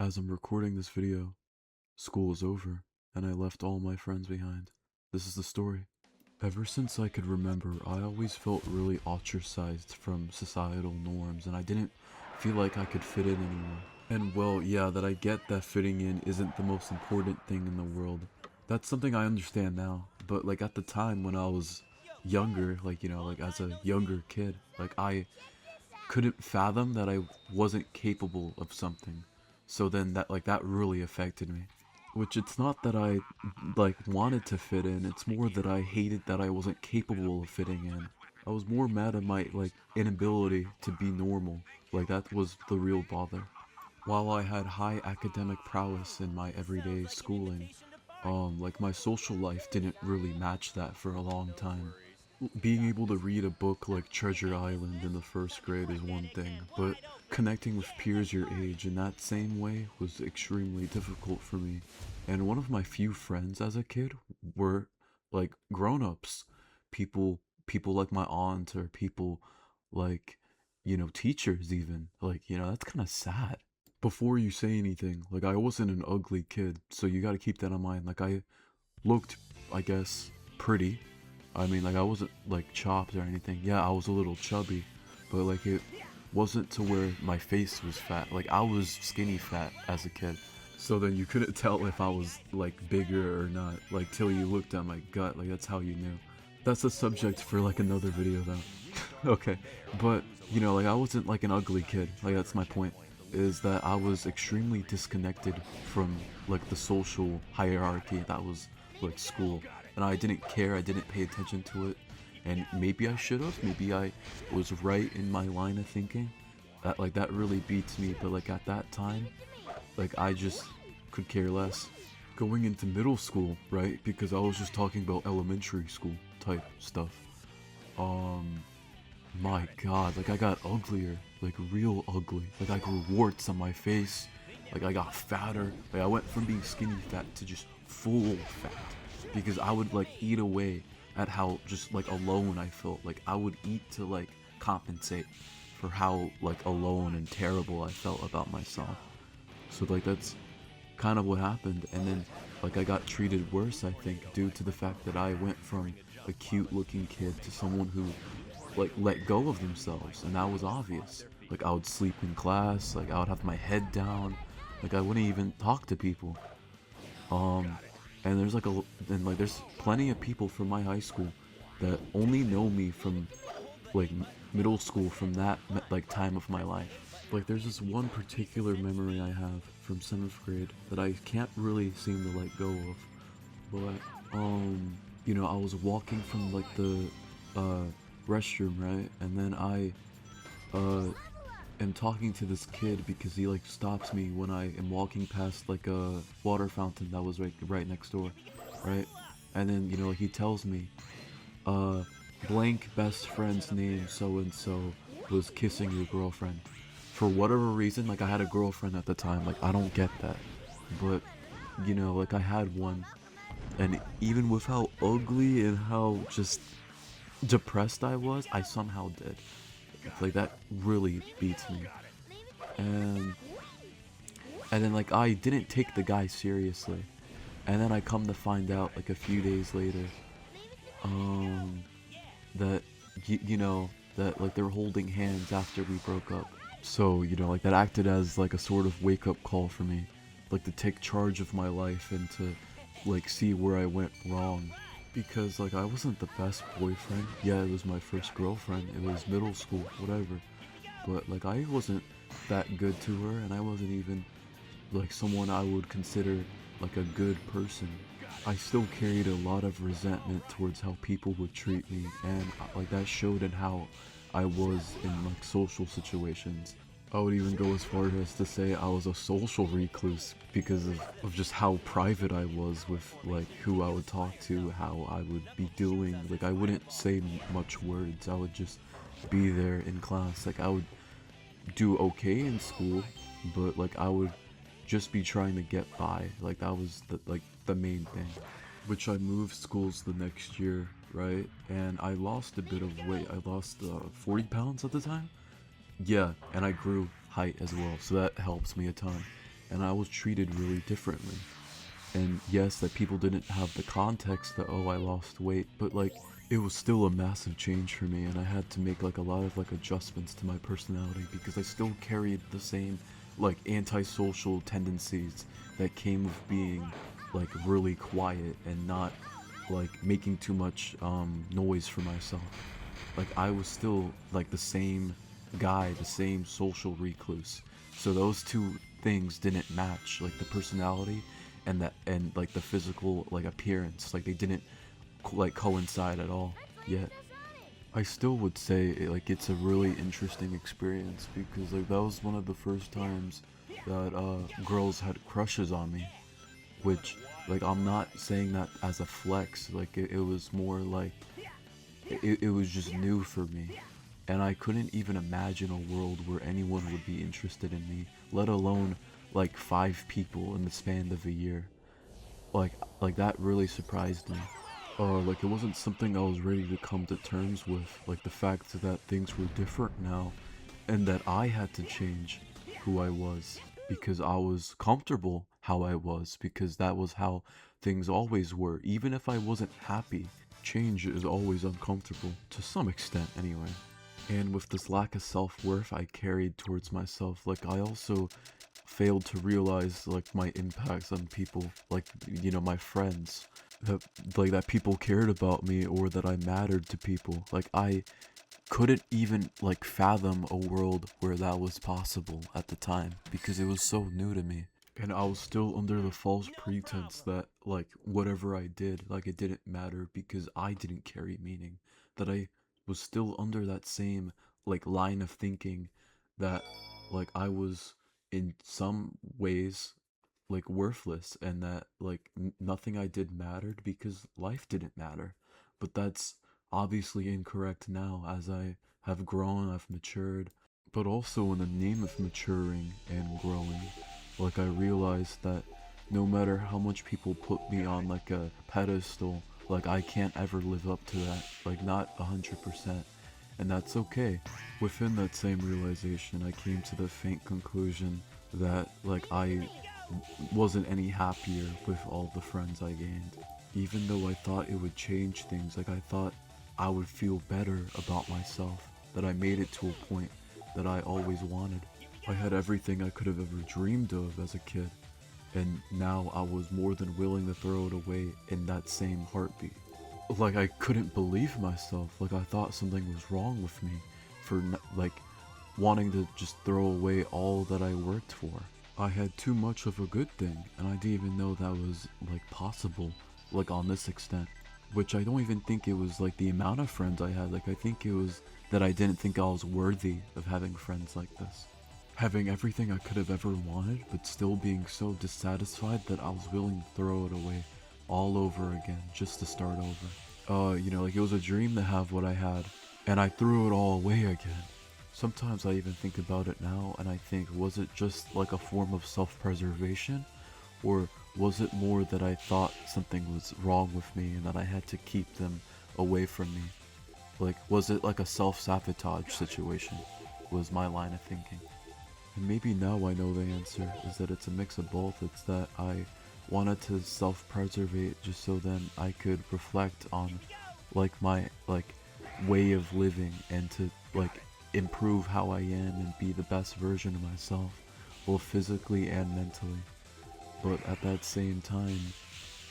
As I'm recording this video, school is over, and I left all my friends behind. This is the story. Ever since I could remember, I always felt really ostracized from societal norms, and I didn't feel like I could fit in anymore. And well, yeah, that I get that fitting in isn't the most important thing in the world. That's something I understand now, but like at the time when I was younger, like as a younger kid, like I couldn't fathom that I wasn't capable of something. So then that really affected me. Which it's not that I wanted to fit in, it's more that I hated that I wasn't capable of fitting in. I was more mad at my inability to be normal. Like that was the real bother. While I had high academic prowess in my everyday schooling, like my social life didn't really match that for a long time. Being able to read a book like Treasure Island in the first grade is one thing, but connecting with peers your age in that same way was extremely difficult for me. And one of my few friends as a kid were like grown-ups, people like my aunt or people like, teachers even. Like, that's kind of sad. Before you say anything, like I wasn't an ugly kid, so you got to keep that in mind. Like I looked, I guess, pretty. I mean, like I wasn't like chopped or anything. Yeah, I was a little chubby, but like it wasn't to where my face was fat. Like I was skinny fat as a kid. So then you couldn't tell if I was like bigger or not, like till you looked at my gut. Like that's how you knew. That's a subject for like another video though. Okay, but like I wasn't like an ugly kid. Like that's my point. Is that I was extremely disconnected from like the social hierarchy that was like school, and I didn't care. I didn't pay attention to it, and maybe I should have. Maybe I was right in my line of thinking. That really beats me. But like at that time, like I just could care less. Going into middle school, right? Because I was just talking about elementary school type stuff. Um, my god, like I got uglier, like real ugly. Like I grew warts on my face, like I got fatter. Like I went from being skinny fat to just full fat. Because I would like eat away at how just like alone I felt. Like I would eat to like compensate for how like alone and terrible I felt about myself. So like that's kind of what happened. And then like I got treated worse, I think, due to the fact that I went from a cute looking kid to someone who like let go of themselves, and that was obvious. Like I would sleep in class, like I would have my head down, like I wouldn't even talk to people. Um, and there's plenty of people from my high school that only know me from like middle school, from that like time of my life. Like there's this one particular memory I have from 7th grade that I can't really seem to let go of. But I was walking from like the uh restroom, right? And then I uh am talking to this kid because he like stops me when I am walking past like a water fountain that was right next door, right? And then like, he tells me, uh blank best friend's name so and so was kissing your girlfriend. For whatever reason, like I had a girlfriend at the time, like I don't get that. But like I had one, and even with how ugly and how just depressed I was, I somehow did. Like that really beats me. And and then like I didn't take the guy seriously. And then I come to find out like a few days later, um, that that like they were holding hands after we broke up. So like that acted as like a sort of wake up call for me, like to take charge of my life and to like see where I went wrong. Because like I wasn't the best boyfriend. Yeah, it was my first girlfriend. It was middle school, whatever. But like I wasn't that good to her, and I wasn't even like someone I would consider like a good person. I still carried a lot of resentment towards how people would treat me, and like that showed in how I was in like social situations. I would even go as far as to say I was a social recluse because of just how private I was with like who I would talk to, how I would be doing. Like I wouldn't say much words. I would just be there in class. Like I would do okay in school, but like I would just be trying to get by. Like that was the main thing. Which I moved schools the next year, right? And I lost a bit of weight. I lost 40 pounds at the time. Yeah, and I grew height as well, so that helps me a ton. and I was treated really differently. And yes, that people didn't have the context that, oh, I lost weight, but like it was still a massive change for me, and I had to make like a lot of like adjustments to my personality because I still carried the same like antisocial tendencies that came with being like really quiet and not like making too much noise for myself. Like I was still like the same guy, the same social recluse. So those two things didn't match, like the personality and that and like the physical like appearance. Like they didn't like coincide at all. Yet I still would say like it's a really interesting experience because like that was one of the first times that girls had crushes on me, which like I'm not saying that as a flex. Like it was more like it was just new for me, and I couldn't even imagine a world where anyone would be interested in me, let alone like 5 people in the span of a year. Like like that really surprised me. Like it wasn't something I was ready to come to terms with. Like the fact that things were different now, and that I had to change who I was because I was comfortable how I was because that was how things always were. Even if I wasn't happy, change is always uncomfortable to some extent anyway. And with this lack of self-worth I carried towards myself, like I also failed to realize like my impacts on people, like my friends, that like that people cared about me or that I mattered to people. Like I couldn't even like fathom a world where that was possible at the time because it was so new to me. And I was still under the false pretense that like whatever I did, like it didn't matter because I didn't carry meaning. That I was still under that same like line of thinking that like I was in some ways like worthless and that like nothing I did mattered because life didn't matter. But that's obviously incorrect now as I have grown, I've matured. But also in the name of maturing and growing, like I realized that no matter how much people put me on like a pedestal, like I can't ever live up to that, like not 100%, and that's okay. Within that same realization, I came to the faint conclusion that like I wasn't any happier with all the friends I gained. Even though I thought it would change things, like I thought I would feel better about myself, that I made it to a point that I always wanted. I had everything I could have ever dreamed of as a kid, and now I was more than willing to throw it away in that same heartbeat. Like I couldn't believe myself, like I thought something was wrong with me for like wanting to just throw away all that I worked for. I had too much of a good thing, and I didn't even know that was like possible, like on this extent. Which I don't even think it was like the amount of friends I had, like I think it was that I didn't think I was worthy of having friends like this. Having everything I could have ever wanted, but still being so dissatisfied that I was willing to throw it away all over again just to start over. Like it was a dream to have what I had, and I threw it all away again. Sometimes I even think about it now and I think, was it just like a form of self-preservation? Or was it more that I thought something was wrong with me and that I had to keep them away from me? Like, was it like a self-sabotage situation? Was my line of thinking. And maybe now I know the answer, is that it's a mix of both. It's that I wanted to self-preservate just so then I could reflect on like my like way of living and to like improve how I am and be the best version of myself, both physically and mentally. But at that same time,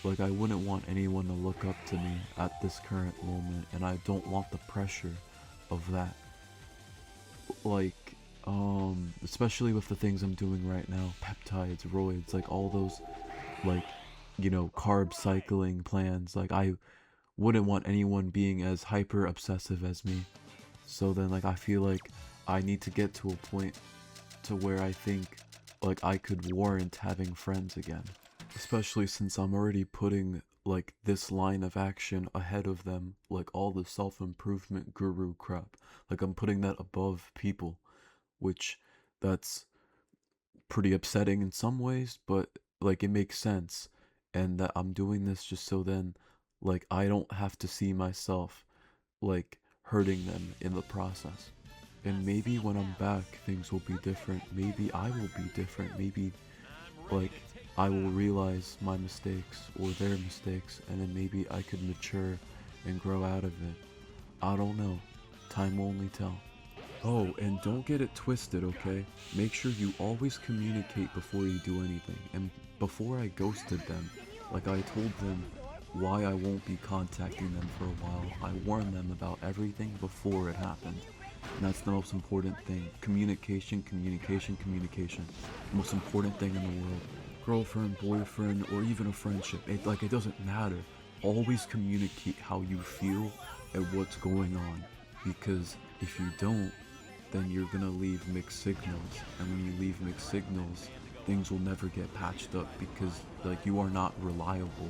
like I wouldn't want anyone to look up to me at this current moment, and I don't want the pressure of that. Like, especially with the things I'm doing right now, peptides, roids, like all those, like, carb cycling plans, like I wouldn't want anyone being as hyper obsessive as me. So then like I feel like I need to get to a point to where I think like I could warrant having friends again. Especially since I'm already putting like this line of action ahead of them, like all the self-improvement guru crap. Like I'm putting that above people, which that's pretty upsetting in some ways, but like it makes sense. And that I'm doing this just so then like I don't have to see myself like hurting them in the process. And maybe when I'm back, things will be different. Maybe I will be different. Maybe like I will realize my mistakes or their mistakes, and then maybe I could mature and grow out of it. I don't know. Time will only tell. Oh, and don't get it twisted, okay? Make sure you always communicate before you do anything. And before I ghosted them, like I told them why I won't be contacting them for a while. I warned them about everything before it happened. And that's the most important thing. Communication, communication, communication. The most important thing in the world. Girlfriend, boyfriend, or even a friendship. It doesn't matter. Always communicate how you feel and what's going on. Because if you don't, then you're gonna leave mixed signals. And when you leave mixed signals, things will never get patched up because like you are not reliable.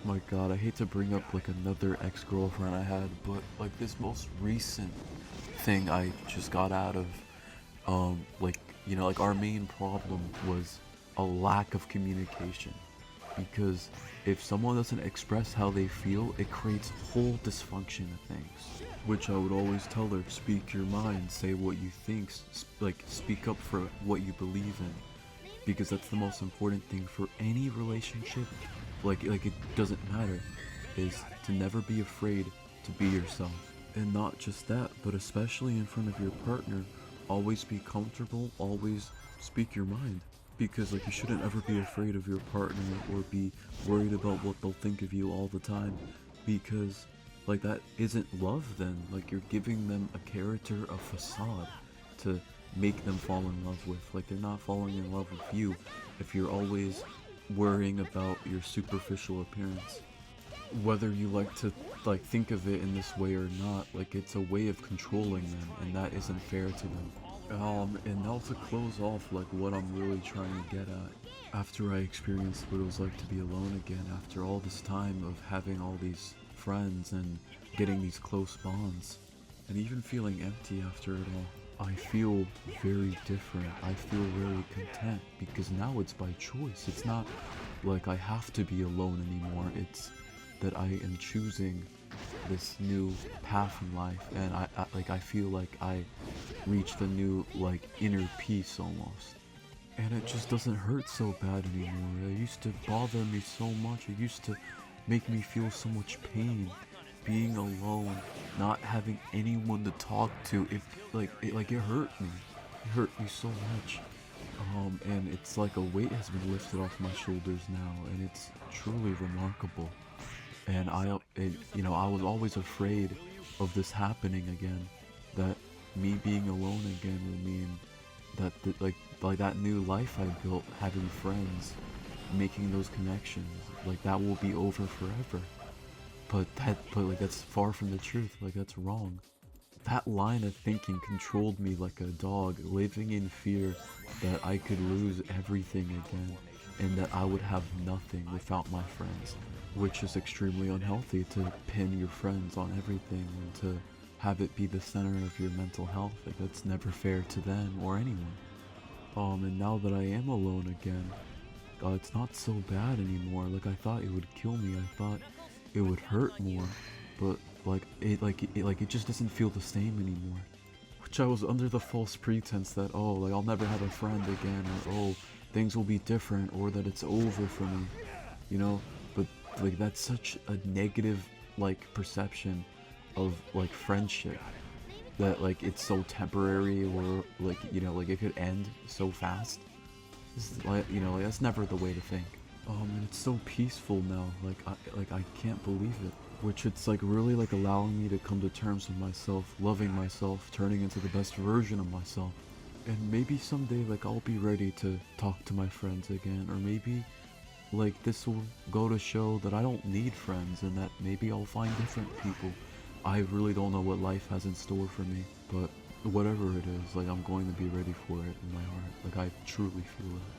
My god, I hate to bring up like another ex-girlfriend I had, but like this most recent thing I just got out of, like, you know, like our main problem was a lack of communication. Because if someone doesn't express how they feel, it creates whole dysfunction of things. Which I would always tell her, speak your mind, say what you think, like speak up for what you believe in. Because that's the most important thing for any relationship. Like it doesn't matter, is to never be afraid to be yourself. And not just that, but especially in front of your partner, always be comfortable, always speak your mind. Because like you shouldn't ever be afraid of your partner or be worried about what they'll think of you all the time. Because like that isn't love then. Like you're giving them a character, a facade to make them fall in love with. Like they're not falling in love with you if you're always worrying about your superficial appearance. Whether you like to like think of it in this way or not, like it's a way of controlling them, and that isn't fair to them. And now to close off like what I'm really trying to get at, after I experienced what it was like to be alone again, after all this time of having all these friends and getting these close bonds, and even feeling empty after it all, I feel very different. I feel very content because now it's by choice. It's not like I have to be alone anymore. It's that I am choosing this new path in life, and I feel like I reached a new like inner peace almost. And it just doesn't hurt so bad anymore. It used to bother me so much. It used to make me feel so much pain. Being alone, not having anyone to talk to, it hurt me. It hurt me so much. And it's like a weight has been lifted off my shoulders now, and it's truly remarkable. And I was always afraid of this happening again. That me being alone again will mean that like that new life I built, having friends, making those connections, like that will be over forever. But like that's far from the truth. Like that's wrong. That line of thinking controlled me like a dog, living in fear that I could lose everything again, and that I would have nothing without my friends, which is extremely unhealthy to pin your friends on everything and to have it be the center of your mental health. Like that's never fair to them or anyone. And now that I am alone again, it's not so bad anymore. Like I thought it would kill me. I thought it would hurt more, but it just doesn't feel the same anymore. Which I was under the false pretense that, oh, like I'll never have a friend again, or oh, things will be different, or that it's over for me, you know. But like that's such a negative like perception of like friendship, that like it's so temporary, or like, you know, like it could end so fast. Like, you know, like that's never the way to think. And it's so peaceful now. Like I can't believe it. Which it's like really like allowing me to come to terms with myself, loving myself, turning into the best version of myself. And maybe someday like I'll be ready to talk to my friends again, or maybe like this will go to show that I don't need friends, and that maybe I'll find different people. I really don't know what life has in store for me, but whatever it is, like I'm going to be ready for it in my heart. Like I truly feel it.